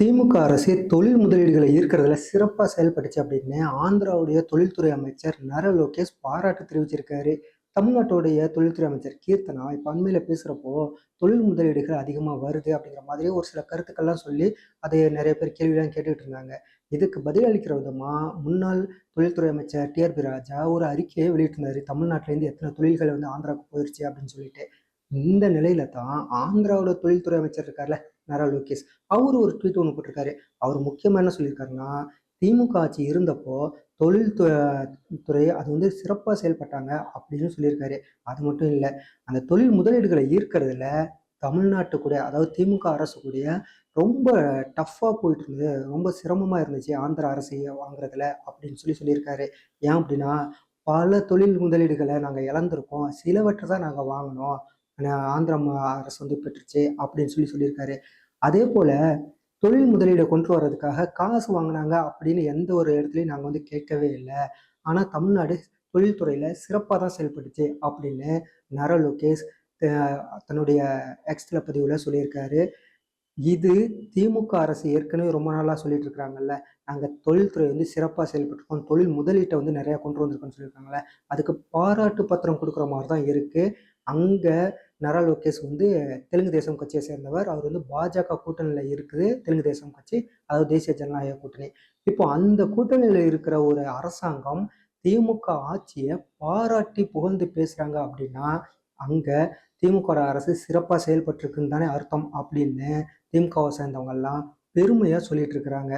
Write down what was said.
திமுக அரசு தொழில் முதலீடுகளை ஈர்க்கிறதுல சிறப்பா செயல்பட்டுச்சு அப்படின்னு ஆந்திராவுடைய தொழில்துறை அமைச்சர் லோகேஷ் பாராட்டு தெரிவிச்சிருக்காரு. தமிழ்நாட்டுடைய தொழில்துறை அமைச்சர் கீர்த்தனா இப்ப அண்மையில பேசுறப்போ தொழில் முதலீடுகள் அதிகமா வருது அப்படிங்கிற மாதிரி ஒரு சில கருத்துக்கள்லாம் சொல்லி அதை நிறைய பேர் கேள்விலாம் கேட்டுக்கிட்டு இருந்தாங்க. இதுக்கு பதிலளிக்கிற விதமா முன்னாள் தொழில்துறை அமைச்சர் டிஆர்பி ராஜா ஒரு அறிக்கையை வெளியிட்டிருந்தாரு. தமிழ்நாட்டுல இருந்து எத்தனை தொழில்கள் வந்து ஆந்திராவுக்கு போயிருச்சு அப்படின்னு சொல்லிட்டு. இந்த நிலையில தான் ஆந்திராவோட தொழில்துறை அமைச்சர் இருக்கார்ல, லோகேஷ், அவரு ஒரு ட்வீட் ஒண்ணு போட்டிருக்காரு. அவர் முக்கியமா என்ன சொல்லியிருக்காருன்னா, திமுக ஆட்சி இருந்தப்போ தொழில் துறை அது வந்து சிறப்பா செயல்பட்டாங்க அப்படின்னு சொல்லியிருக்காரு. அது மட்டும் இல்ல, அந்த தொழில் முதலீடுகளை ஈர்க்கிறதுல தமிழ்நாட்டு கூட, அதாவது திமுக அரசு கூடய ரொம்ப டஃப்பா போயிட்டு இருந்தது. ரொம்ப சிரமமா இருந்துச்சு ஆந்திரா அரசை வாங்குறதுல அப்படின்னு சொல்லியிருக்காரு. ஏன் அப்படின்னா, பல தொழில் முதலீடுகளை நாங்க இழந்திருக்கோம். சிலவற்றை தான் நாங்க வாங்கினோம். ஆந்திர அரசு வந்து பெற்றுச்சு அப்படின்னு சொல்லியிருக்காரு. அதே போல தொழில் முதலீட கொண்டு வர்றதுக்காக காசு வாங்குனாங்க அப்படின்னு எந்த ஒரு இடத்துலயும் நாங்க வந்து கேட்கவே இல்ல. ஆனா தமிழ்நாடு தொழில்துறையில சிறப்பா தான் செயல்பட்டுச்சு அப்படின்னு லோகேஷ் த தன்னுடைய எக்ஸ்ல பதிவுல சொல்லியிருக்காரு. இது திமுக அரசு ஏற்கனவே ரொம்ப நாளா சொல்லிட்டு இருக்காங்கல்ல, நாங்க தொழில்துறை வந்து சிறப்பா செயல்பட்டுருக்கோம். தொழில் முதலீட்ட வந்து நிறைய கொண்டு வந்திருக்கோம்னு சொல்லியிருக்காங்கல்ல, அதுக்கு பாராட்டு பத்திரம் குடுக்குற மாரி தான் இருக்கு. அங்க லோகேஷ் வந்து தெலுங்கு தேசம் கட்சியை சேர்ந்தவர். அவர் வந்து பாஜக கூட்டணியில இருக்குது தெலுங்கு தேசம் கட்சி, அதாவது தேசிய ஜனநாயக கூட்டணி. இப்போ அந்த கூட்டணியில இருக்கிற ஒரு அரசாங்கம் திமுக ஆட்சிய பாராட்டி புகழ்ந்து பேசுறாங்க அப்படின்னா, அங்க திமுக அரசு சிறப்பா செயல்பட்டுருக்குன்னு தானே அர்த்தம் அப்படின்னு திமுகவை சேர்ந்தவங்க எல்லாம் பெருமையா சொல்லிட்டு இருக்கிறாங்க.